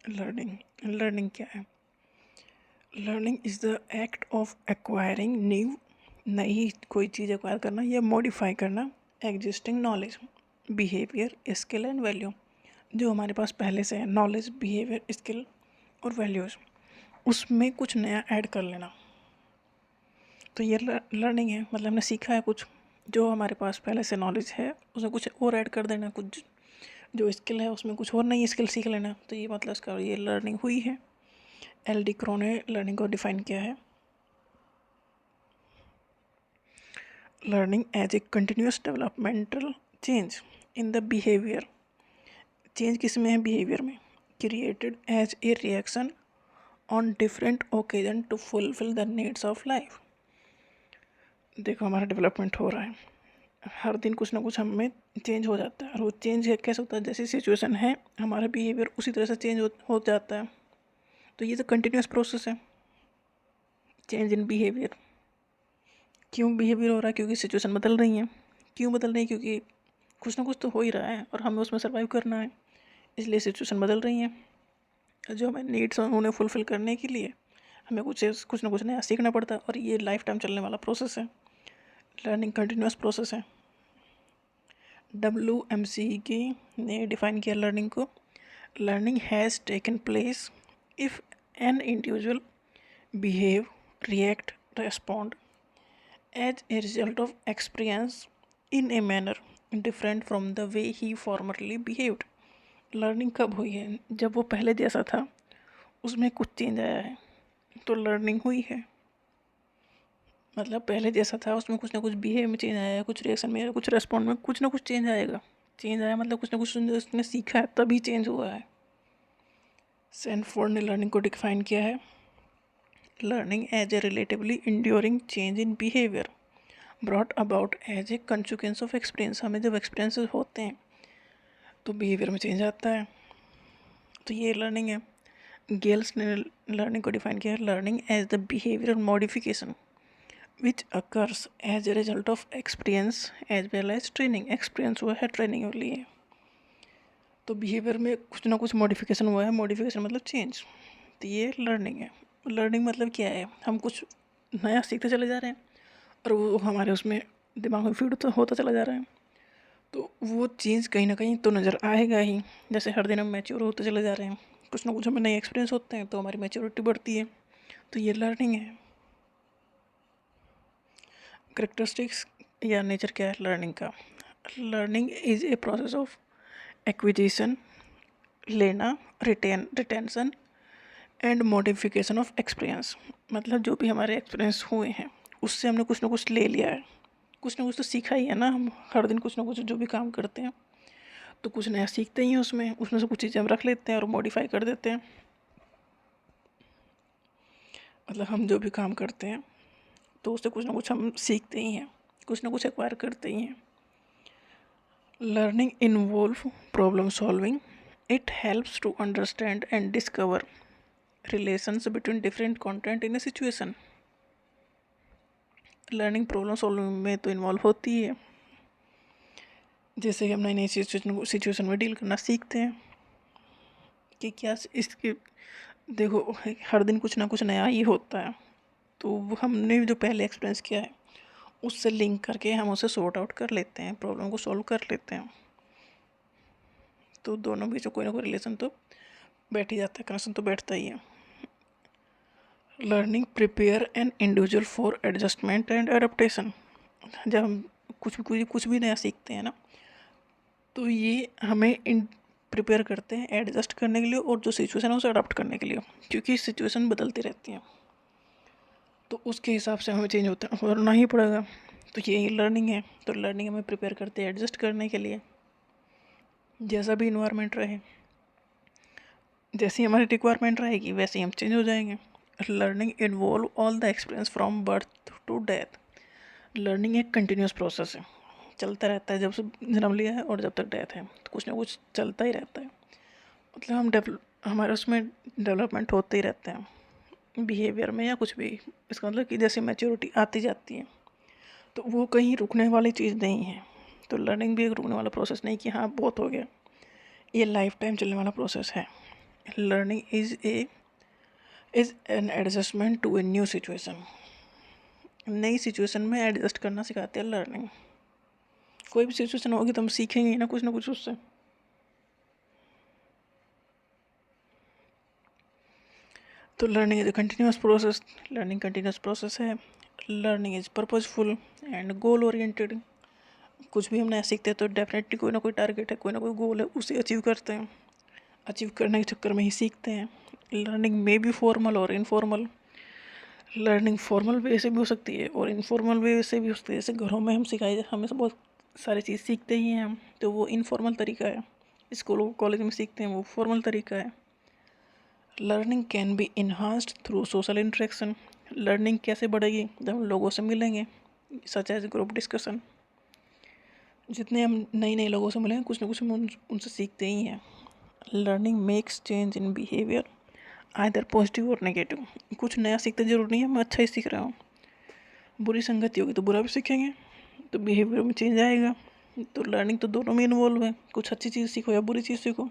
Learning learning क्या है? Learning is the act of acquiring new, नई कोई चीज़ एक्वायर करना या मॉडिफाई करना existing knowledge, behaviour, skill and value. जो हमारे पास पहले से है नॉलेज, बिहेवियर, स्किल और वैल्यूज़, उसमें कुछ नया ऐड कर लेना। तो ये लर्निंग है, मतलब हमने सीखा है कुछ, जो हमारे पास पहले से नॉलेज है उसमें कुछ और ऐड कर देना, कुछ जो स्किल है उसमें कुछ और नई स्किल सीख लेना। तो ये मतलब इसका ये लर्निंग हुई है। एल.डी. क्रो ने लर्निंग को डिफाइन किया है, learning as a continuous developmental change in the behaviour. Change किस में है? बिहेवियर में। Created as a reaction on different occasion to fulfil the needs of life. देखो हमारा डेवलपमेंट हो रहा है, हर दिन कुछ ना कुछ हमें चेंज हो जाता है, और वो चेंज कैसे होता है? जैसी सिचुएशन है हमारा बिहेवियर उसी तरह से चेंज हो जाता है। तो ये तो कंटिन्यूस प्रोसेस है, चेंज इन बिहेवियर। क्यों बिहेवियर हो रहा है? क्योंकि सिचुएशन बदल रही है। क्यों बदल रही है? क्योंकि कुछ ना कुछ तो हो ही रहा है और हमें उसमें सर्वाइव करना है, इसलिए सिचुएशन बदल रही है। जो हमें नीड्स हैं उन्हें फुलफिल करने के लिए हमें कुछ ना कुछ नया सीखना पड़ता है, और ये लाइफ टाइम चलने वाला प्रोसेस है। लर्निंग कंटिन्यूस प्रोसेस है। WMC ने डिफाइन किया लर्निंग को, learning has taken place if an individual behave, react, respond as a result of experience in a manner different from the way he formerly behaved। Learning कब हुई है? जब वो पहले जैसा था उसमें कुछ चेंज आया है, तो लर्निंग हुई है। मतलब पहले जैसा था उसमें कुछ ना कुछ बिहेव में चेंज आया है, कुछ रिएक्शन में, कुछ रेस्पॉन्ड में कुछ ना कुछ चेंज आएगा। चेंज आया मतलब कुछ ना कुछ उसने सीखा है, तभी चेंज हुआ है। सैनफोर्ड ने लर्निंग को डिफाइन किया है, learning as a relatively enduring change in behaviour brought about as a consequence of experience. हमें जब एक्सपीरियंसेस होते हैं तो बिहेवियर में चेंज आता है, तो ये लर्निंग है। गेल्स ने लर्निंग को डिफाइन किया है, learning as the behaviour modification which occurs as a result of experience as well as training. Experience हुआ है, ट्रेनिंग हो ली है, तो बिहेवियर में कुछ ना कुछ मॉडिफिकेशन हुआ है। मॉडिफिकेशन मतलब चेंज, तो ये लर्निंग है। लर्निंग मतलब क्या है? हम कुछ नया सीखते चले जा रहे हैं और वो हमारे उसमें दिमाग में फीड तो होता चला जा रहा है, तो वो चेंज कहीं ना कहीं तो नज़र आएगा ही। जैसे हर दिन हम मैच्योर होते चले जा रहे हैं, कुछ ना कुछ हमें नए एक्सपीरियंस होते हैं, तो हमारी मैच्योरिटी बढ़ती है, तो ये लर्निंग है। करेक्टरिस्टिक्स या नेचर क्या है लर्निंग का? Learning is a process of acquisition, लेना, retention and modification of experience. मतलब जो भी हमारे एक्सपीरियंस हुए हैं उससे हमने कुछ ना कुछ ले लिया है, कुछ ना कुछ तो सीखा ही है ना। हम हर दिन कुछ ना कुछ जो भी काम करते हैं तो कुछ नया सीखते ही हैं, उसमें उसमें से कुछ चीज़ें हम रख लेते हैं और मॉडिफाई कर देते हैं। मतलब हम जो भी काम करते हैं तो उससे कुछ ना कुछ हम सीखते ही हैं, कुछ ना कुछ एक्वायर करते ही हैं। Learning involve problem solving, it helps to understand and discover relations between different content in a situation. Learning problem solving में तो इन्वॉल्व होती है, जैसे कि हम नई नई सिचुएशन में डील करना सीखते हैं कि क्या इसके, देखो हर दिन कुछ ना कुछ नया ही होता है, तो वो हमने जो पहले एक्सपीरियंस किया है उससे लिंक करके हम उसे सॉर्ट आउट कर लेते हैं, प्रॉब्लम को सॉल्व कर लेते हैं। तो दोनों बीच में कोई ना कोई रिलेशन तो बैठ ही जाता है, कनेक्शन तो बैठता ही है। Learning prepare an individual for adjustment and adaptation. जब हम कुछ भी नया सीखते हैं ना, तो ये हमें प्रिपेयर करते हैं एडजस्ट करने के लिए और जो सिचुएशन है उसे अडॉप्ट करने के लिए, क्योंकि सिचुएशन बदलती रहती है, तो उसके हिसाब से हमें चेंज होना ही पड़ेगा। तो यही लर्निंग है। तो लर्निंग हमें प्रिपेयर करते हैं एडजस्ट करने के लिए, जैसा भी इन्वायरमेंट रहे, जैसी हमारी रिक्वायरमेंट रहेगी वैसे ही हम चेंज हो जाएंगे। Learning involve all the experience from birth to death. Learning एक कंटिन्यूस प्रोसेस है, चलता रहता है, जब से जन्म लिया है और जब तक डेथ है तो कुछ ना कुछ चलता ही रहता है। मतलब हमारे उसमें डेवलपमेंट होते ही रहते हैं बिहेवियर में या कुछ भी। इसका मतलब कि जैसे मैच्योरिटी आती जाती है, तो वो कहीं रुकने वाली चीज़ नहीं है। तो लर्निंग भी एक रुकने वाला प्रोसेस नहीं कि हाँ बहुत हो गया, ये लाइफ टाइम चलने वाला प्रोसेस है। Learning is an adjustment to a new situation. नई सिचुएशन में एडजस्ट करना सिखाते हैं लर्निंग। कोई भी सिचुएशन होगी तो हम सीखेंगे ना कुछ उससे। तो learning is a continuous process. Learning continuous process है। Learning is purposeful and goal oriented. कुछ भी हम नया सीखते हैं तो डेफिनेटली कोई ना कोई टारगेट है, कोई ना कोई गोल है, उसे अचीव करते हैं। अचीव करने के चक्कर में ही सीखते हैं। लर्निंग में भी फॉर्मल और इनफॉर्मल। लर्निंग फॉर्मल वे से भी हो सकती है और इनफॉर्मल वे से भी हो सकती है। जैसे घरों में हम सिखाए, हमें से बहुत सारी चीज़ सीखते ही हैं हम, तो वो इनफॉर्मल तरीका है। स्कूल कॉलेज में सीखते हैं वो फॉर्मल तरीका है। Learning can be enhanced through social interaction. Learning कैसे बढ़ेगी? जब हम लोगों से मिलेंगे, सच एज ग्रुप डिस्कशन। जितने हम नए लोगों से मिलेंगे कुछ ना कुछ हम उनसे सीखते ही हैं। Learning makes change in behaviour either positive और नेगेटिव। कुछ नया सीखते जरूर नहीं है मैं अच्छा ही सीख रहा हूँ। बुरी संगति होगी तो बुरा भी सीखेंगे, तो बिहेवियर में चेंज आएगा। तो लर्निंग तो दोनों में इन्वॉल्व है, कुछ अच्छी चीज़ सीखो या बुरी चीज़ सीखो,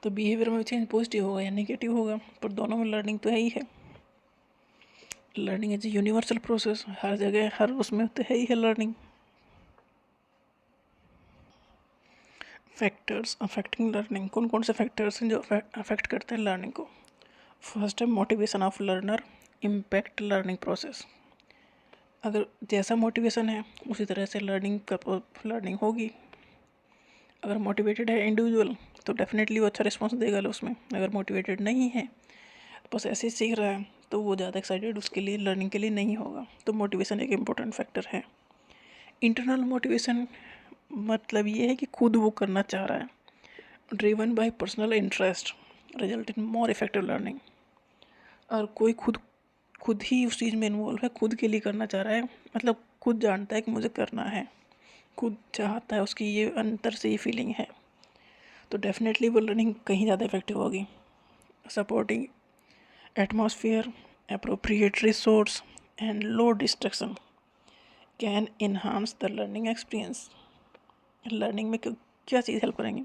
तो बिहेवियर में चेंज पॉजिटिव होगा या नेगेटिव होगा, पर दोनों में लर्निंग तो है ही है। Learning is universal process. हर जगह हर उसमें तो है ही है लर्निंग। Factors affecting learning. कौन कौन से फैक्टर्स हैं जो अफेक्ट करते हैं लर्निंग को? फर्स्ट है motivation of learner impact learning process. अगर जैसा मोटिवेशन है उसी तरह से लर्निंग होगी। अगर मोटिवेटेड है इंडिविजुअल तो डेफिनेटली वो अच्छा रिस्पॉन्स देगा उसमें। अगर मोटिवेटेड नहीं है, बस ऐसे ही सीख रहा है, तो वो ज़्यादा एक्साइटेड उसके लिए लर्निंग के लिए नहीं होगा। तो मोटिवेशन एक इम्पोर्टेंट फैक्टर है। इंटरनल मोटिवेशन मतलब ये है कि खुद वो करना चाह रहा है। Driven by personal interest result in more effective learning. और कोई खुद ही उस चीज़ में इन्वॉल्व है, खुद के लिए करना चाह रहा है, मतलब खुद जानता है कि मुझे करना है, खुद चाहता है, उसकी ये अंदर से ये फीलिंग है, तो डेफिनेटली वो लर्निंग कहीं ज़्यादा इफेक्टिव होगी। Supporting atmosphere, appropriate resource and low distraction can enhance the learning experience. Learning में क्या चीज़ हेल्प करेंगे?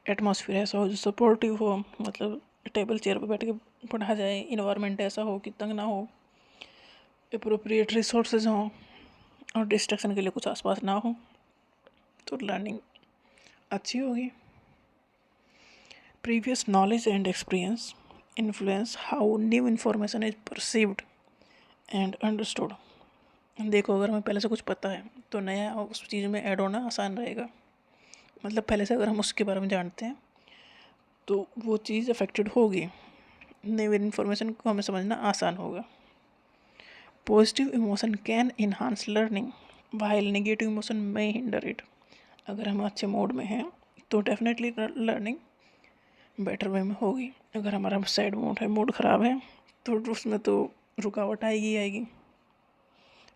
एटमॉस्फेयर ऐसा हो जो सपोर्टिव हो, मतलब टेबल चेयर पर बैठ के पढ़ा जाए, इन्वायरमेंट ऐसा हो कि तंग ना हो, अप्रोप्रिएट रिसोर्सेज हों और डिस्ट्रैक्शन के लिए कुछ आसपास ना हो, तो लर्निंग अच्छी होगी। Previous knowledge and experience influence how new information is perceived and understood. देखो, अगर हमें पहले से कुछ पता है तो नया उस चीज़ में ऐड होना आसान रहेगा। मतलब पहले से अगर हम उसके बारे में जानते हैं तो वो चीज़ अफेक्टेड होगी, नई इन्फॉर्मेशन को हमें समझना आसान होगा। Positive emotion can enhance learning while negative emotion may hinder it. अगर हम अच्छे मूड में हैं तो डेफिनेटली लर्निंग बेटर वे में होगी। अगर हमारा सैड मूड है, मूड ख़राब है, तो उसमें तो रुकावट आएगी।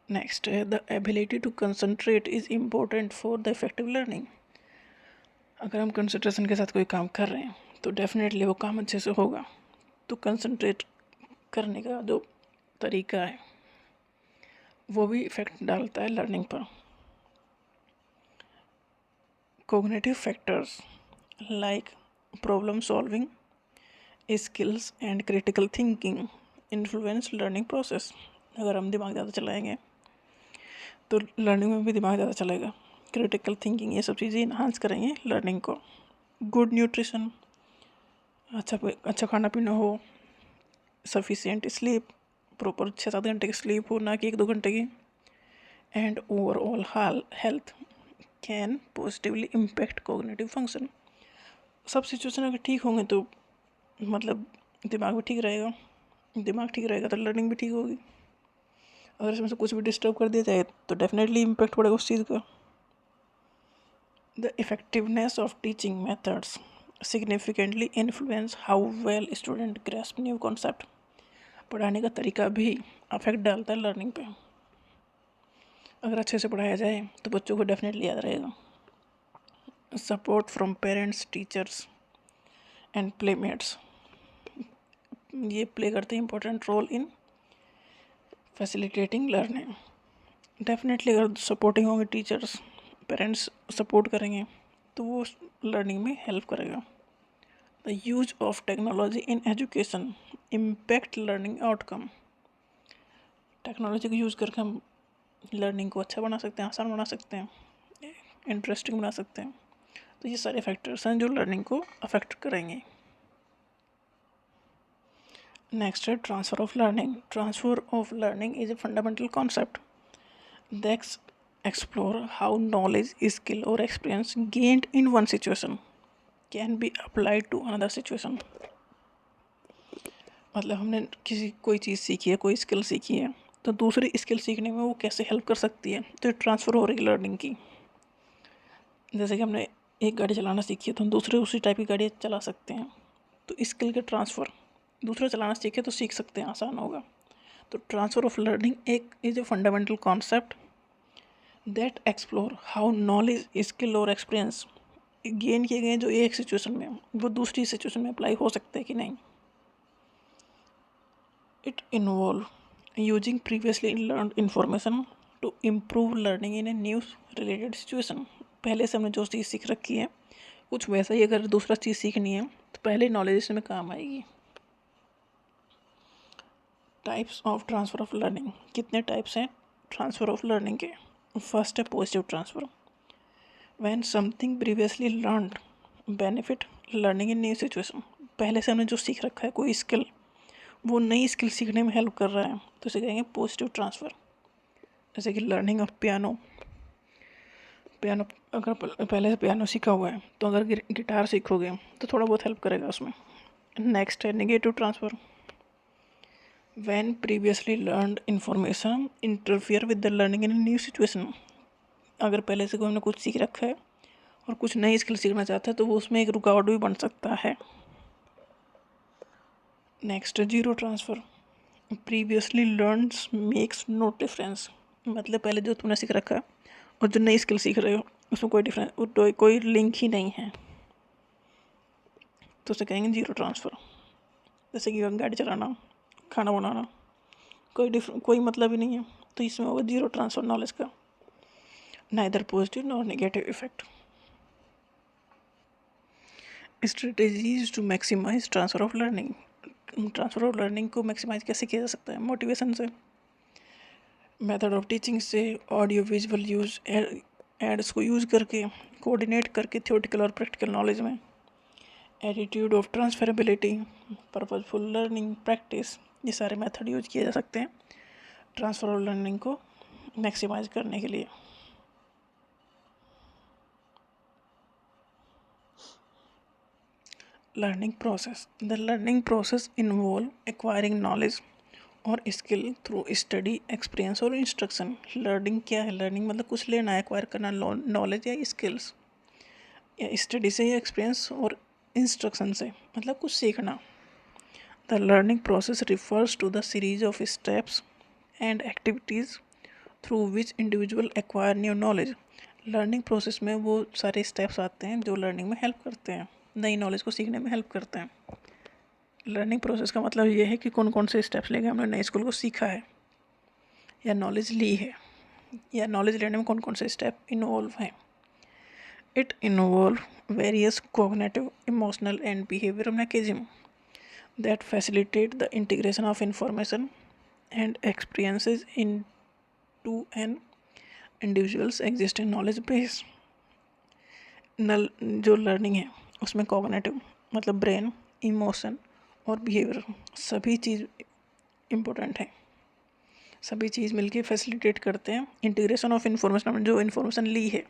नेक्स्ट है the ability to concentrate is important for the effective learning. अगर हम कंसंट्रेशन के साथ कोई काम कर रहे हैं तो डेफिनेटली वो काम अच्छे से होगा। तो कंसंट्रेट करने का जो तरीका है वो भी इफ़ेक्ट डालता है लर्निंग पर। Cognitive factors like problem solving skills and critical thinking influence learning process. अगर हम दिमाग ज़्यादा चलाएंगे तो लर्निंग में भी दिमाग ज़्यादा चलेगा। क्रिटिकल थिंकिंग, ये सब चीज़ें इन्हांस करेंगे लर्निंग को। गुड न्यूट्रिशन, अच्छा खाना पीना हो, सफिशिएंट स्लीप, प्रॉपर 6-7 घंटे की स्लीप हो, ना कि 1-2 घंटे की, and overall health can positively impact cognitive function. सब सिचुएशन अगर ठीक होंगे तो मतलब दिमाग भी ठीक रहेगा, दिमाग ठीक रहेगा तो लर्निंग भी ठीक होगी। अगर इसमें से कुछ भी डिस्टर्ब कर दिया जाए तो डेफिनेटली इम्पैक्ट पड़ेगा उस चीज़ का। The effectiveness of teaching methods significantly influence how well student grasp new concept. पढ़ाने का तरीका भी अफेक्ट डालता है लर्निंग पे। अगर अच्छे से पढ़ाया जाए तो बच्चों को डेफिनेटली याद रहेगा। Support from parents, teachers and playmates, ये प्ले करते हैं important role in facilitating learning. Definitely अगर सपोर्टिंग होंगे टीचर्स, पेरेंट्स सपोर्ट करेंगे तो वो लर्निंग में हेल्प करेगा। The use of technology in education impact learning outcome. Technology का यूज़ करके हम लर्निंग को अच्छा बना सकते हैं, आसान बना सकते हैं, इंटरेस्टिंग बना सकते हैं। तो ये सारे फैक्टर्स हैं जो लर्निंग को अफेक्ट करेंगे। नेक्स्ट है transfer of learning. Transfer of learning is a fundamental concept that explore how knowledge, skill और experience gained in one situation can be applied to another situation. मतलब हमने कोई चीज़ सीखी है, कोई स्किल सीखी है, तो दूसरी स्किल सीखने में वो कैसे हेल्प कर सकती है, तो ट्रांसफ़र हो रही है लर्निंग की। जैसे कि हमने एक गाड़ी चलाना सीखी है तो हम दूसरे उसी टाइप की गाड़ी चला सकते हैं, तो स्किल का ट्रांसफ़र। दूसरा चलाना सीखे तो सीख सकते हैं, आसान होगा। तो ट्रांसफ़र ऑफ लर्निंग एक is a fundamental concept that explore how knowledge, skill और एक्सपीरियंस गेन किए गए जो एक सिचुएशन में वो दूसरी सिचुएशन में अप्लाई हो सकते हैं कि नहीं। It involve using previously learned information to improve learning in a new related situation. पहले से हमने जो चीज़ सीख रखी है कुछ वैसा ही अगर दूसरा चीज़ सीखनी है तो पहले नॉलेज इसमें काम आएगी। Types of transfer of learning. कितने टाइप्स हैं ट्रांसफ़र ऑफ लर्निंग के। फर्स्ट है positive transfer. When something previously learned benefit learning in new situation. पहले से हमने जो सीख रखा है कोई स्किल, वो नई स्किल सीखने में हेल्प कर रहा है तो इसे कहेंगे पॉजिटिव ट्रांसफ़र। जैसे कि लर्निंग ऑफ पियानो। पियानो अगर पहले से पियानो सीखा हुआ है तो अगर गिटार सीखोगे तो थोड़ा बहुत हेल्प करेगा उसमें। नेक्स्ट है negative transfer. When previously learned information interfere with the learning in a new situation। अगर पहले से कोई हमने कुछ सीख रखा है और कुछ नई स्किल सीखना चाहता है तो वो उसमें एक रुकावट भी बन सकता है। Next zero transfer. Previously learn makes no difference. मतलब पहले जो तुमने सीख रखा है और जो नई स्किल सीख रहे हो उसमें कोई डिफरेंस, कोई लिंक ही नहीं है, तो उसे कहेंगे जीरो ट्रांसफ़र। जैसे कि गाड़ी चलाना, खाना बनाना, कोई मतलब ही नहीं है, तो इसमें होगा जीरो ट्रांसफ़र नॉलेज का। Neither positive nor negative effect. Strategies to maximise transfer of learning. Transfer of learning को मैक्सिमाइज कैसे किया जा सकता है। मोटिवेशन से, मेथड ऑफ टीचिंग से, ऑडियो विजुअल यूज़, एड्स को यूज़ करके, कोऑर्डिनेट करके थियोरेटिकल और प्रैक्टिकल नॉलेज में, attitude of transferability, purposeful learning, practice, ये सारे मेथड यूज किए जा सकते हैं ट्रांसफ़र ऑफ लर्निंग को मैक्सिमाइज करने के लिए। Learning process. The learning process involve acquiring knowledge और स्किल थ्रू स्टडी, एक्सपीरियंस और इंस्ट्रक्शन। लर्निंग क्या है? लर्निंग मतलब कुछ लेना है, एक्वायर करना, नॉलेज या स्किल्स, या स्टडी से या एक्सपीरियंस और इंस्ट्रक्शन से, मतलब कुछ सीखना। The learning process refers to the series of steps and activities through which individual acquire new knowledge. Learning process में वो सारे स्टेप्स आते हैं जो लर्निंग में हेल्प करते हैं, नई नॉलेज को सीखने में हेल्प करते हैं। लर्निंग प्रोसेस का मतलब ये है कि कौन कौन से स्टेप्स लेके हमने नई स्किल को सीखा है या नॉलेज ली है, या नॉलेज लेने में कौन कौन से स्टेप इन्वॉल्व हैं। It involve various cognitive, emotional and behavioural mechanism that facilitate the integration of information and experiences into an individual's existing knowledge base. जो लर्निंग है उसमें कॉग्निटिव मतलब ब्रेन, इमोशन और बिहेवियर सभी चीज़ इम्पोर्टेंट है। सभी चीज़ मिलके फैसिलिटेट करते हैं इंटीग्रेशन ऑफ इंफॉर्मेशन। जो इन्फॉर्मेशन ली है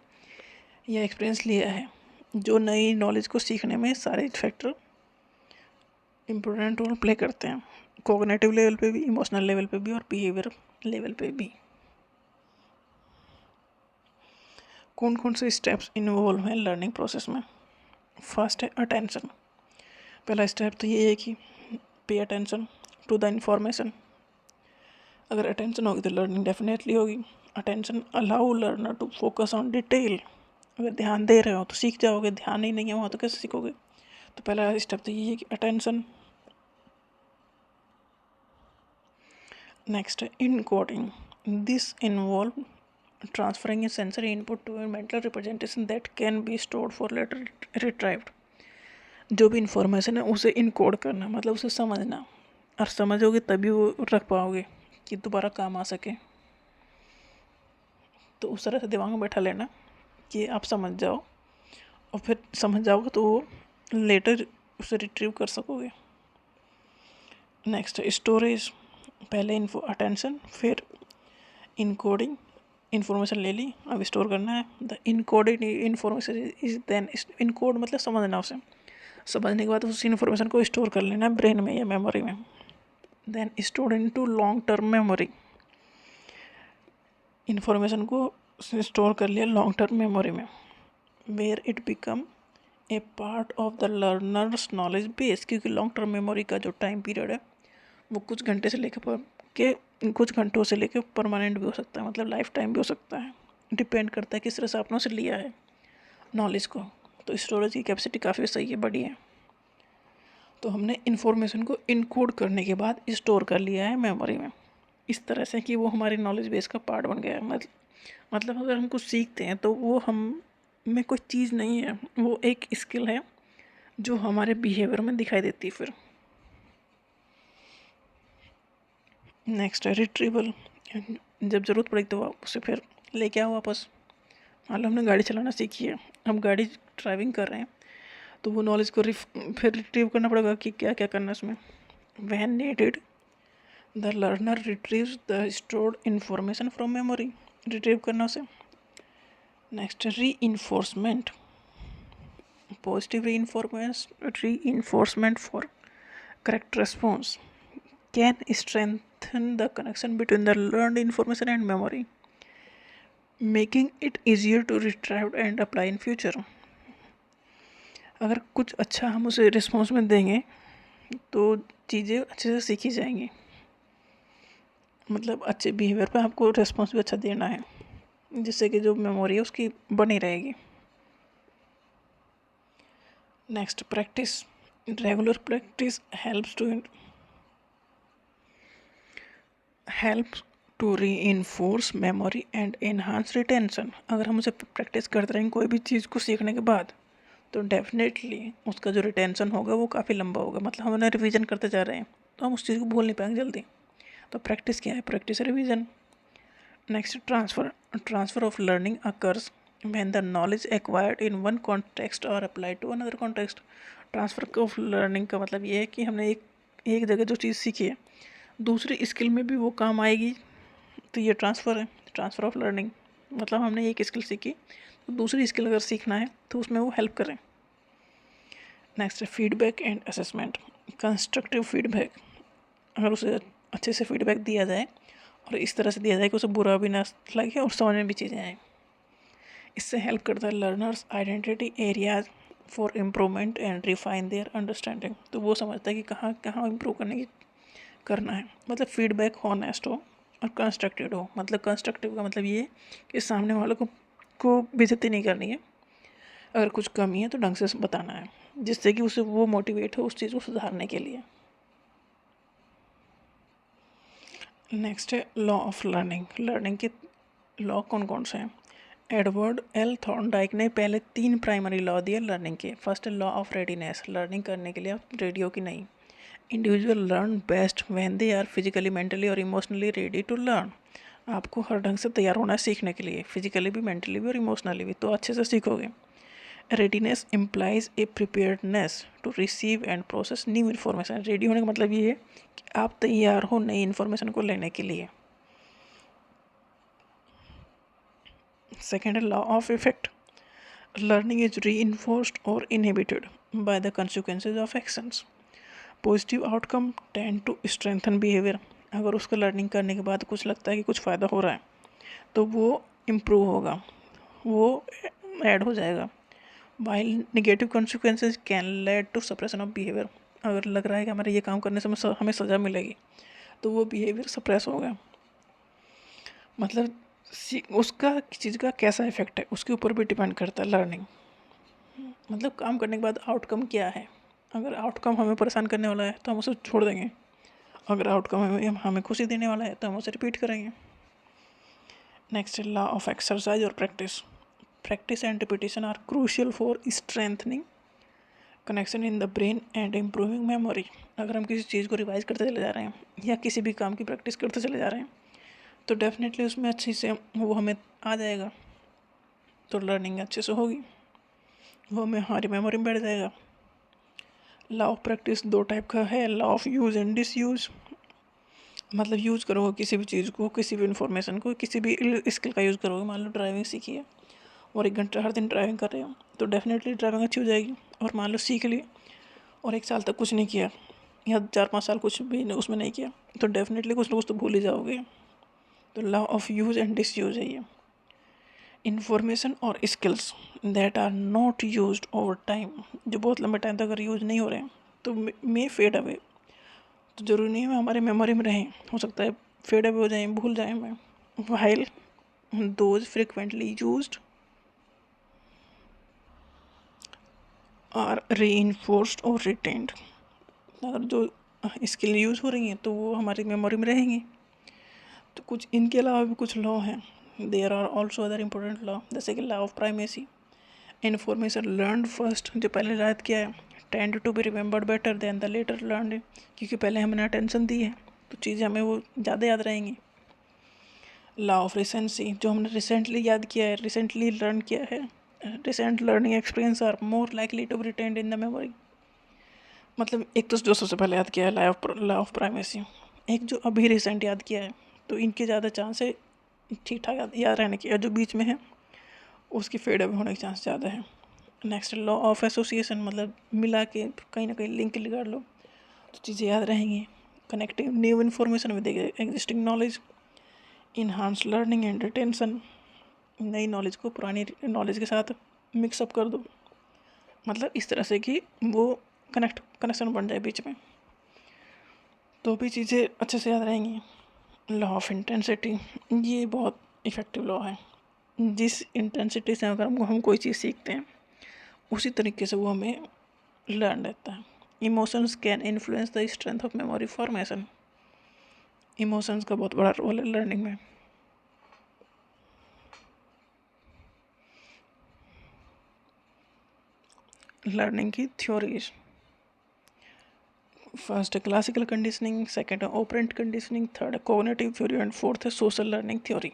या एक्सपीरियंस लिया है, जो नई नॉलेज को सीखने में सारे फैक्टर इम्पोर्टेंट रोल प्ले करते हैं, कॉग्निटिव लेवल पे भी, इमोशनल लेवल पे भी और बिहेवियर लेवल पे भी। कौन कौन से स्टेप्स इन्वॉल्व हैं लर्निंग प्रोसेस में। फर्स्ट है अटेंशन। पहला स्टेप तो ये है कि pay attention to the information. अगर अटेंशन होगी तो लर्निंग डेफिनेटली होगी। Attention allow learner to focus on detail. अगर ध्यान दे रहे हो तो सीख जाओगे, ध्यान ही नहीं है वहाँ तो कैसे सीखोगे। तो पहला स्टेप तो ये है कि अटेंशन। नेक्स्ट है encoding. This involve transferring a sensory input to a mental representation that can be stored for later retrieved। जो भी इंफॉर्मेशन है उसे इनकोड करना, मतलब उसे समझना, और समझोगे तभी वो रख पाओगे कि दोबारा काम आ सके। तो उस तरह से दिमाग में बैठा लेना कि आप समझ जाओ, और फिर समझ जाओगे तो वो लेटर उसे रिट्रीव कर सकोगे। नेक्स्ट स्टोरेज, पहले इन्फो अटेंशन, फिर इनकोडिंग, इन्फॉर्मेशन ले ली, अब स्टोर करना है। The encoded information is then, encode मतलब समझना, उसे समझने के बाद उस इन्फॉर्मेशन को स्टोर कर लेना है ब्रेन में या मेमोरी में। Then store into long term memory, information को स्टोर कर लिया लॉन्ग टर्म मेमोरी में, where it become a part of the learner's knowledge base, क्योंकि लॉन्ग टर्म मेमोरी का जो टाइम पीरियड है वो कुछ घंटे से कुछ घंटों से लेकर परमानेंट भी हो सकता है, मतलब लाइफ टाइम भी हो सकता है। डिपेंड करता है किस तरह से आपने उसे लिया है नॉलेज को। तो स्टोरेज की कैपेसिटी काफ़ी सही है, बड़ी है। तो हमने इन्फॉर्मेशन को इनकोड करने के बाद स्टोर कर लिया है मेमोरी में, इस तरह से कि वो हमारी नॉलेज बेस का पार्ट बन गया है। मतलब अगर हम कुछ सीखते हैं तो वो हम में कोई चीज़ नहीं है, वो एक स्किल है जो हमारे बिहेवियर में दिखाई देती है। फिर नेक्स्ट है रिट्रीवल, जब ज़रूरत पड़ेगी तो आप उसे फिर लेके आओ वापस। मान लो हमने गाड़ी चलाना सीखी है, हम गाड़ी ड्राइविंग कर रहे हैं, तो वो नॉलेज को फिर रिट्रीव करना पड़ेगा कि क्या क्या करना है उसमें। When needed the learner retrieves the stored information from memory, retrieve करना उसे। नेक्स्ट री enforcement, positive reinforcement for correct response can strengthen the connection between the learned information and memory, making it easier to retrieve and apply in future. अगर कुछ अच्छा हम उसे response में देंगे तो चीज़ें अच्छे से सीखी जाएंगी, मतलब अच्छे बिहेवियर पे आपको रिस्पॉन्स भी अच्छा देना है, जिससे कि जो मेमोरी है उसकी बनी रहेगी। Next practice, regular practice helps to reinforce memory and enhance retention. अगर हम उसे प्रैक्टिस करते रहेंगे कोई भी चीज़ को सीखने के बाद, तो डेफिनेटली उसका जो रिटेंशन होगा वो काफ़ी लंबा होगा, मतलब हम उन्हें रिवीजन करते जा रहे हैं तो हम उस चीज़ को भूल नहीं पाएंगे जल्दी। तो प्रैक्टिस क्या है? Practice revision. Next transfer of learning occurs when the knowledge acquired in one context और applied to another context. Transfer of learning का मतलब ये है कि हमने एक जगह जो चीज़ सीखी है दूसरी स्किल में भी वो काम आएगी, तो ये ट्रांसफ़र है, ट्रांसफ़र ऑफ लर्निंग। मतलब हमने एक स्किल सीखी तो दूसरी स्किल अगर सीखना है तो उसमें वो हेल्प करें। नेक्स्ट है feedback and assessment, constructive feedback, अगर उसे अच्छे से फीडबैक दिया जाए और इस तरह से दिया जाए कि उसे बुरा भी ना लगे और समझ में भी चीज़ें आएँ, इससे हेल्प करता है learners identity areas for improvement and refine their understanding. तो वो समझता है कि कहाँ कहाँ इम्प्रूव करना है। मतलब फीडबैक हॉनेस्ट हो और कंस्ट्रक्टिव हो। मतलब कंस्ट्रक्टिव का मतलब ये कि सामने वालों को बेइज्जती नहीं करनी है, अगर कुछ कमी है तो ढंग से बताना है, जिससे कि उसे वो मोटिवेट हो उस चीज़ को सुधारने के लिए। नेक्स्ट है लॉ ऑफ लर्निंग के लॉ कौन कौन से हैं? एडवर्ड एल थॉर्नडाइक ने पहले 3 प्राइमरी लॉ दिए लर्निंग के। फर्स्ट है लॉ ऑफ रेडीनेस, लर्निंग करने के लिए आप रेडी हो कि नहीं। Individual learn best when they are physically mentally और इमोशनली रेडी टू लर्न। आपको हर ढंग से तैयार होना है सीखने के लिए, फिजिकली भी, मेंटली भी और इमोशनली भी, तो अच्छे से सीखोगे। Readiness implies a preparedness to receive and process new information. Ready होने का मतलब ये है कि आप तैयार हो नई इन्फॉर्मेशन को लेने के लिए। सेकेंड है law of effect, learning is reinforced और inhibited by the consequences of actions. Positive outcome tend to strengthen behaviour. अगर उसको लर्निंग करने के बाद कुछ लगता है कि कुछ फ़ायदा हो रहा है तो वो इम्प्रूव होगा, वो ऐड हो जाएगा। While negative consequences can lead to suppression of behaviour. अगर लग रहा है कि हमारे ये काम करने से हमें सज़ा मिलेगी तो वो बिहेवियर सप्रेस होगा। मतलब उसका चीज़ का कैसा इफेक्ट है उसके ऊपर भी डिपेंड करता है लर्निंग। मतलब काम करने के बाद आउटकम क्या है, अगर आउटकम हमें परेशान करने वाला है तो हम उसे छोड़ देंगे, अगर आउटकम हमें खुशी देने वाला है तो हम उसे रिपीट करेंगे। नेक्स्ट लॉ ऑफ एक्सरसाइज और practice and repetition are crucial for strengthening connection in the brain and improving memory. अगर हम किसी चीज़ को रिवाइज करते चले जा रहे हैं या किसी भी काम की प्रैक्टिस करते चले जा रहे हैं तो डेफिनेटली उसमें अच्छी से वो हमें आ जाएगा, तो लर्निंग अच्छे से होगी, वो हमें हमारी मेमोरी में बैठ जाएगा। लॉ ऑफ प्रैक्टिस दो टाइप का है, law of use and disuse. मतलब यूज़ करोगे किसी भी चीज़ को, किसी भी इंफॉर्मेशन को, किसी भी स्किल का यूज़ करोगे। मान लो ड्राइविंग सीखी है और 1 घंटा हर दिन ड्राइविंग कर रहे हो तो डेफिनेटली ड्राइविंग अच्छी हो जाएगी। और मान लो सीख ली और 1 साल तक कुछ नहीं किया या 4-5 साल कुछ भी उसमें नहीं किया तो डेफिनेटली कुछ ना कुछ तो भूल ही जाओगे। तो law of use and disuse है ये। इंफॉर्मेशन और skills that are not used over time, जो बहुत लंबे टाइम तक अगर यूज़ नहीं हो रहे हैं तो मे फेड अवे। तो ज़रूरी नहीं है हमारे मेमोरी में रहें, हो सकता है फेड अवे हो जाए, भूल जाएँ मैं। While those frequently used are reinforced और रिटेन्ड। अगर जो स्किल यूज़ हो रही हैं तो वो हमारी मेमोरी में रहेंगी। तो कुछ इनके अलावा भी कुछ लॉ हैं। There are also other important law, जैसे कि law of primacy. Information learned first, जो पहले याद किया है, tend to be remembered better than the later learned, क्योंकि पहले हमने अटेंशन दी है तो चीज़ें हमें वो ज़्यादा याद रहेंगी। लॉ ऑफ रिसेंसी, जो हमने रिसेंटली याद किया है, रिसेंटली लर्न किया है, recent learning experience are more likely to be retained in the memory. मतलब एक तो जो सबसे पहले याद किया है लॉ ऑफ प्राइमेसी, एक जो अभी रिसेंट याद किया है, तो इनके ज़्यादा चांस है ठीक ठाक याद रहने की, और जो बीच में है उसकी फेड अवे होने के चांस ज़्यादा है। नेक्स्ट लॉ ऑफ एसोसिएशन, मतलब मिला के कहीं ना कहीं लिंक लगा लो तो चीज़ें याद रहेंगी। Connecting new information with existing knowledge, enhance learning and retention, नई नॉलेज को पुरानी नॉलेज के साथ मिक्सअप कर दो, मतलब इस तरह से कि वो कनेक्शन बन जाए बीच में, तो भी चीज़ें अच्छे से याद रहेंगी। लॉ ऑफ इंटेंसिटी, ये बहुत इफ़ेक्टिव लॉ है। जिस इंटेंसिटी से अगर हम कोई चीज़ सीखते हैं उसी तरीके से वो हमें लर्न रहता है। Emotions can influence the strength of memory formation, emotions का बहुत बड़ा रोल है लर्निंग में। लर्निंग की थ्योरीज, फर्स्ट है क्लासिकल कंडीशनिंग, सेकंड है ऑपरेंट कंडीशनिंग, थर्ड है कॉग्निटिव थ्योरी एंड फोर्थ है social learning theory.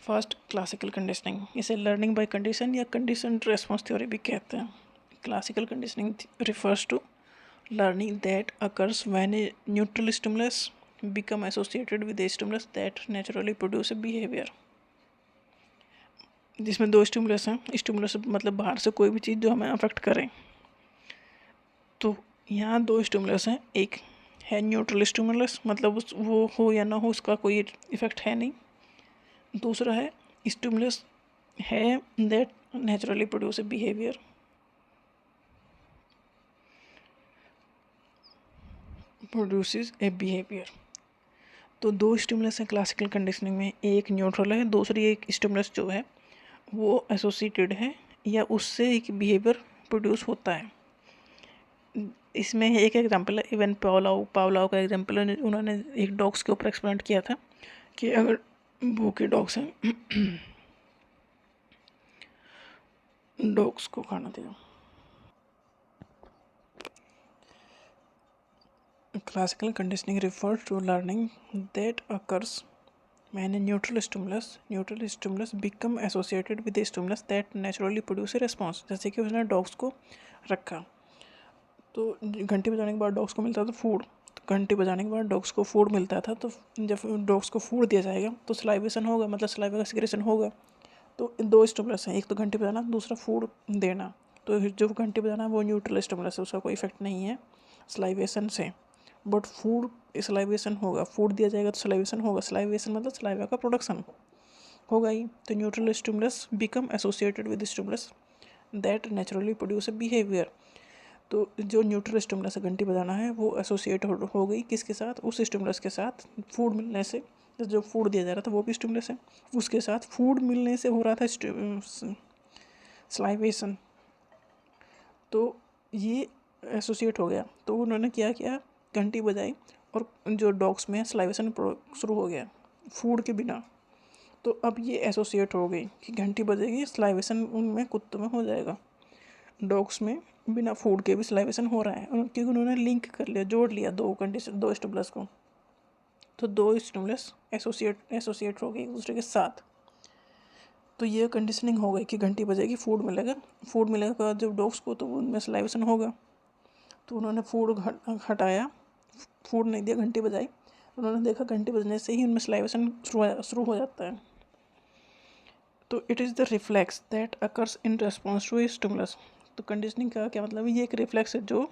First classical conditioning, इसे लर्निंग बाय कंडीशन या कंडीशन रेस्पॉन्स थ्योरी भी कहते हैं। Classical conditioning refers to learning that occurs when a neutral stimulus become associated with a stimulus that naturally produce a behavior। जिसमें 2 stimulus हैं, stimulus मतलब बाहर से कोई भी चीज़ जो हमें अफेक्ट करे, तो यहाँ 2 स्टिमुलस हैं। एक है न्यूट्रल स्टिमुलस, मतलब वो हो या ना हो उसका कोई इफेक्ट है नहीं। दूसरा है स्टिमुलस है that naturally produce a behaviour. Produces A behaviour. तो 2 स्टिमुलस हैं क्लासिकल कंडीशनिंग में, एक न्यूट्रल है, दूसरी एक स्टिमुलस जो है वो एसोसिएटेड है या उससे एक बिहेवियर प्रोड्यूस होता है। इसमें एक एग्जांपल है, इवन पावलाव का एग्जांपल है, उन्होंने एक डॉग्स के ऊपर एक्सपेरिमेंट किया था कि अगर भूखे डॉग्स हैं डॉग्स को खाना दिया। Classical conditioning refers to learning that occurs when a neutral stimulus become associated with a stimulus that naturally produce a response। जैसे कि उसने डॉग्स को रखा तो घंटी बजाने के बाद डॉग्स को मिलता था फूड, तो घंटी बजाने के बाद डॉग्स को फूड मिलता था, तो जब डॉग्स को फूड दिया जाएगा तो सलाइवेशन होगा, मतलब सलाइवा का सिक्रेशन होगा। तो 2 स्टिमुलस हैं, एक तो घंटी बजाना, दूसरा फूड देना। तो जो घंटी बजाना है वो न्यूट्रल स्टिमुलस है, उसका कोई इफेक्ट नहीं है सलाइवेशन से, बट फूड सलाइवेशन होगा, फूड दिया जाएगा तो सलाइवेशन होगा, सलाइवेशन मतलब सलाइवा का प्रोडक्शन होगा ही। तो neutral stimulus become associated with stimulus that naturally produce a behaviour. तो जो न्यूट्रल स्टिमुलस घंटी बजाना है वो एसोसिएट हो गई किसके साथ, उस स्टिमुलस के साथ, फूड मिलने से। जो फूड दिया जा रहा था वो भी स्टिमुलस है, उसके साथ फूड मिलने से हो रहा था सलाइवेशन, तो ये एसोसिएट हो गया। तो उन्होंने क्या किया, घंटी बजाई और जो डॉग्स में सलाइवेशन शुरू हो गया फूड के बिना। तो अब ये एसोसिएट हो गई कि घंटी बजेगी सलाइवेशन उनमें कुत्तों में हो जाएगा। डॉग्स में बिना फूड के भी सलाइवेशन हो रहा है, क्योंकि उन्होंने लिंक कर लिया, जोड़ लिया दो स्टिमुलस को। तो दो स्टिमुलस एसोसिएट हो गए एक दूसरे के साथ। तो ये कंडीशनिंग हो गई कि घंटी बजेगी, फूड मिलेगा के बाद जब डॉग्स को, तो उनमें सलाइवेशन होगा। तो उन्होंने फूड हटाया, फूड नहीं दिया, घंटी बजाई। उन्होंने देखा घंटी बजने से ही उनमें सलाइवेशन शुरू हो जाता है। तो it is the reflex that occurs in response to a stimulus. तो कंडीशनिंग का क्या मतलब है, ये एक रिफ्लेक्स है जो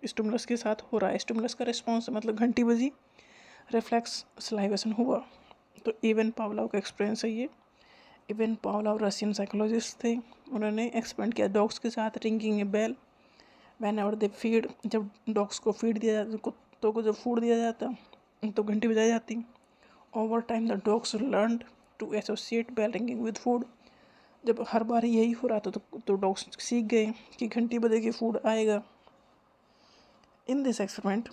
स्टिमुलस के साथ हो रहा है। स्टिमुलस का रिस्पॉन्स मतलब घंटी बजी, रिफ्लेक्स सलाइवेशन हुआ। तो इवन पावलोव का एक्सपीरियंस है ये। इवन पावलोव रशियन साइकोलॉजिस्ट थे, उन्होंने एक्सपेरिमेंट किया डॉग्स के साथ। Ringing a bell whenever they feed, जब डॉग्स को फीड दिया जाता, कुत्तों को जब फूड दिया जाता तो घंटी बजाई जाती। Over time the dogs learned to associate bell ringing with food. जब हर बार यही हो रहा था तो डॉग्स सीख गए कि घंटी बजेगी, फूड आएगा। In this experiment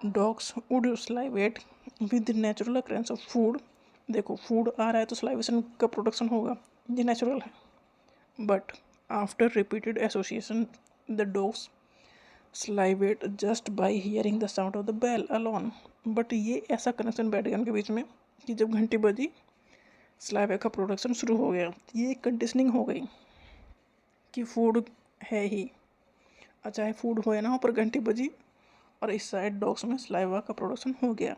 dogs would salivate with the natural occurrence of food. देखो फूड आ रहा है तो सलाइवेशन का प्रोडक्शन होगा, ये नेचुरल है। But after repeated association the dogs salivate just by hearing the sound of the bell alone. But ये ऐसा कनेक्शन बैठ गया उनके बीच में कि जब घंटी बजी सलाइवा का प्रोडक्शन शुरू हो गया। ये कंडीशनिंग हो गई कि फूड है ही, चाहे फूड हो या ना हो, पर घंटी बजी और इस साइड डॉग्स में सलाइवा का प्रोडक्शन हो गया।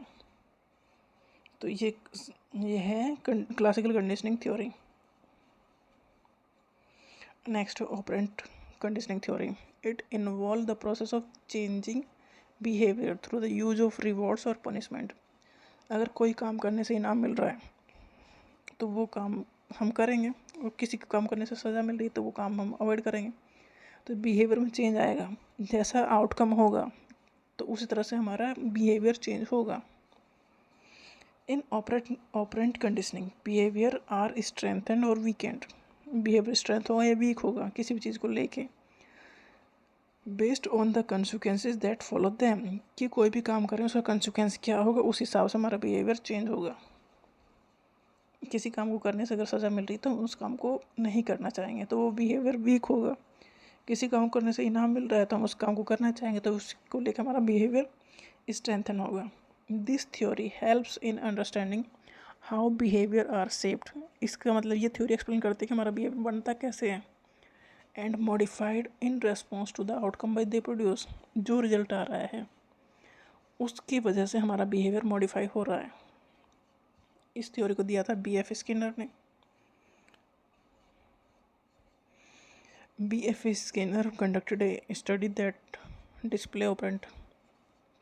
तो ये है classical conditioning theory. Next operand conditioning theory. It involve the process of changing behaviour through the use of rewards और पनिशमेंट। अगर कोई काम करने से इनाम मिल रहा है तो वो काम हम करेंगे, और किसी को काम करने से सज़ा मिल रही है तो वो काम हम अवॉइड करेंगे। तो बिहेवियर में चेंज आएगा, जैसा आउटकम होगा तो उसी तरह से हमारा बिहेवियर चेंज होगा। In operant conditioning behaviour are strengthened और वीकेंड। बिहेवियर स्ट्रेंथ होगा या वीक होगा किसी भी चीज़ को लेके, based on the consequences that follow them. कि कोई भी काम करें उसका कंसिक्वेंस क्या होगा, उस हिसाब से हमारा बिहेवियर चेंज होगा। किसी काम को करने से अगर सज़ा मिल रही तो हम उस काम को नहीं करना चाहेंगे, तो वो बिहेवियर वीक होगा। किसी काम करने से इनाम मिल रहा है तो हम उस काम को करना चाहेंगे, तो उसको लेकर हमारा बिहेवियर स्ट्रेंथन होगा। This theory helps in understanding how behaviour are shaped. इसका मतलब ये थ्योरी एक्सप्लेन करती है कि हमारा बिहेवियर बनता कैसे है। And modified in response to the outcome by they produce. जो रिजल्ट आ रहा है उसकी वजह से हमारा बिहेवियर मॉडिफाई हो रहा है। इस थ्योरी को दिया था B.F. स्किनर ने। B.F. Skinner conducted a study that display operant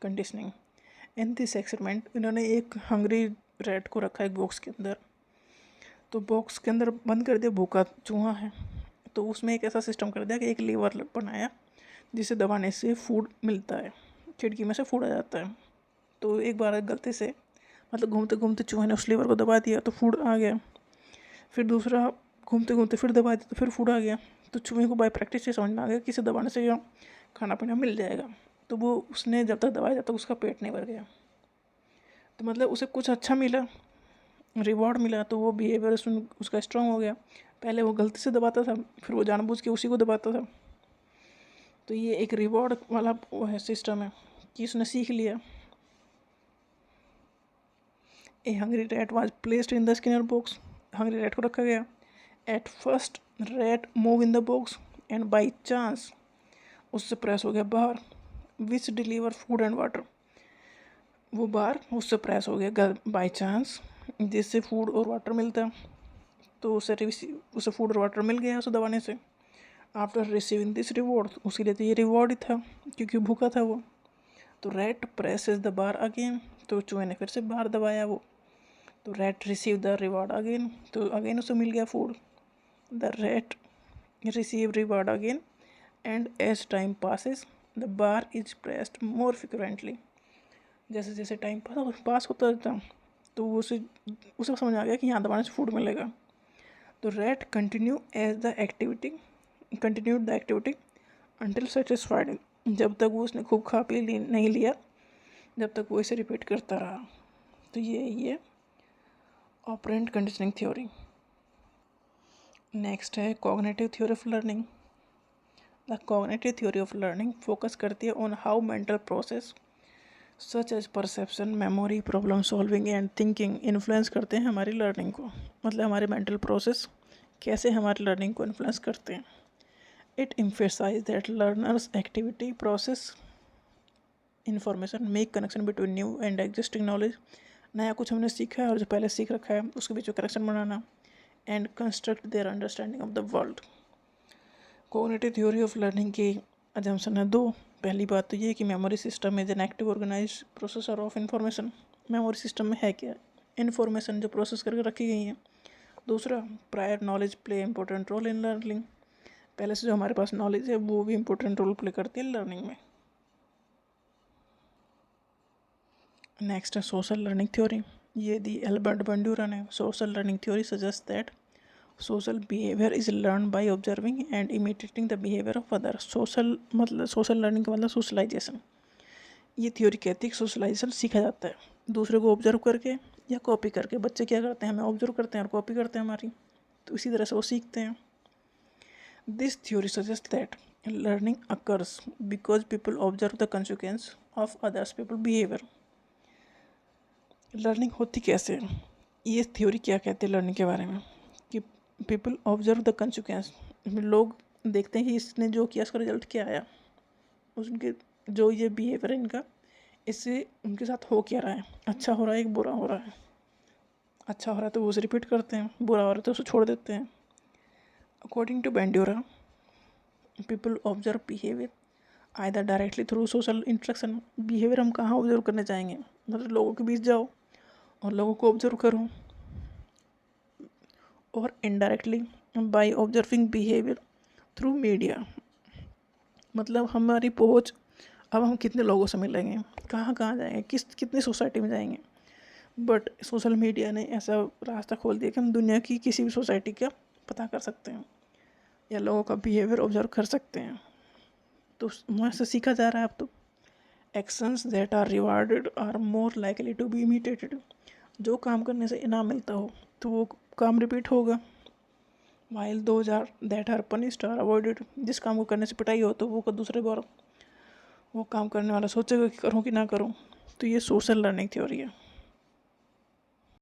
conditioning. In this experiment इन्होंने एक हंग्री रैट को रखा एक बॉक्स के अंदर। तो बॉक्स के अंदर बंद कर दिया, भूखा चूहा है, तो उसमें एक ऐसा सिस्टम कर दिया कि एक लीवर बनाया जिसे दबाने से फूड मिलता है, खिड़की में से फूड आ जाता है। तो एक बार गलती से मतलब घूमते घूमते चूहे ने उस लीवर को दबा दिया तो फूड आ गया। फिर दूसरा घूमते घूमते फिर दबा दिया तो फिर फूड आ गया। तो चूहे को बाय प्रैक्टिस से समझ में आ गया कि इसे दबाने से खाना पीना मिल जाएगा। तो वो उसने जब तक दबाया जब तक उसका पेट नहीं भर गया। तो मतलब उसे कुछ अच्छा मिला, रिवॉर्ड मिला, तो वो बिहेवियर उसका स्ट्रांग हो गया। पहले वो गलती से दबाता था, फिर वो जानबूझ के उसी को दबाता था। तो ये एक रिवॉर्ड वाला वो है सिस्टम है कि उसने सीख लिया। A hungry rat was placed in the Skinner box. Hungry rat को रखा गया। At first rat move in the box and by chance उससे प्रेस हो गया बाहर, which deliver food and water. वो बाहर उससे प्रेस हो गया बाई चांस, जिससे फूड और वाटर मिलता। तो उसे फूड और वाटर मिल गया उसे दबाने से। आफ्टर रिसीविंग दिस रिवॉर्ड, उसके लिए तो ये रिवॉर्ड ही था क्योंकि भूखा था वो। तो rat presses the bar again, तो चूहे ने फिर से बाहर दबाया वो। तो rat receive the reward again, तो अगेन उसे मिल गया food. The rat receive reward again and as time passes the bar is pressed more frequently. जैसे जैसे टाइम पास होता जाता तो उसे समझ आ गया कि यहाँ दबाने से फूड मिलेगा। तो rat continued the activity until satisfied. जब तक वो उसने खूब खा पी नहीं लिया, जब तक वो इसे रिपीट करता रहा। तो ये ऑपरेंट कंडीशनिंग थ्योरी। नेक्स्ट है cognitive theory of learning. The cognitive theory of learning focus करती है on how mental process such as perception, memory, problem solving and thinking influence करते हैं हमारी लर्निंग को। मतलब हमारे मेंटल प्रोसेस कैसे हमारी लर्निंग को इन्फ्लुएंस करते हैं। It emphasizes that learners activity process information, make connection between new and existing knowledge, नया कुछ हमने सीखा है और जो पहले सीख रखा है उसके बीच में कनेक्शन बनाना, and construct their understanding of the world. Cognitive theory of learning की अजम्पशन है दो। पहली बात तो ये कि memory system is an active organise processor of information. Memory system में है क्या, इन्फॉर्मेशन जो प्रोसेस करके रखी गई है। दूसरा, prior knowledge play important role in learning, पहले से जो हमारे पास नॉलेज है वो भी इंपॉर्टेंट रोल प्ले करती है लर्निंग में। नेक्स्ट है सोशल लर्निंग थ्योरी, ये दी एल्बर्ट बंडूरा ने। Social learning theory suggest that social behaviour is learn by observing and imitating the behaviour of other. Social learning का मतलब सोशलाइजेशन। ये थ्योरी कहती है कि सोशलाइजेशन सीखा जाता है दूसरे को ऑब्जर्व करके या कॉपी करके। बच्चे क्या करते हैं, हमें ऑब्जर्व करते हैं और कॉपी करते हैं हमारी, तो इसी तरह से वो सीखते हैं। This theory suggest that learning occurs because people observe the consequence of others people behaviour. Learning होती कैसे है, ये थ्योरी क्या कहती है लर्निंग के बारे में कि पीपल ऑब्जर्व द कंसिक्वेंस, लोग देखते हैं कि इसने जो किया उसका रिजल्ट क्या आया, उनके जो ये बिहेवियर है इनका, इससे उनके साथ हो क्या रहा है, अच्छा हो रहा है कि बुरा हो रहा है। अच्छा हो रहा है तो वो उसे रिपीट करते हैं, बुरा हो रहा है तो उसे छोड़ देते हैं। According to Bandura, people observe behaviour either directly through social interaction. Behaviour हम कहाँ ऑब्जर्व करने जाएंगे, मतलब लोगों के बीच जाओ और लोगों को ऑब्जर्व करो, और indirectly by observing behaviour through media. मतलब हमारी पहुंच, अब हम कितने लोगों से मिलेंगे, कहाँ कहाँ जाएंगे, कितनी सोसाइटी में जाएंगे। बट सोशल मीडिया ने ऐसा रास्ता खोल दिया कि हम दुनिया की किसी भी सोसाइटी का पता कर सकते हैं या लोगों का बिहेवियर ऑब्जर्व कर सकते हैं। तो वहाँ से सीखा जा रहा है अब तो। Actions that are rewarded are more likely to be imitated. जो काम करने से इनाम मिलता हो तो वो काम रिपीट होगा। While those are that are punished are avoided. जिस काम को करने से पिटाई हो तो वो दूसरे बार वो काम करने वाला सोचेगा कि करूँ कि ना करूँ। तो ये सोशल लर्निंग थ्योरी है।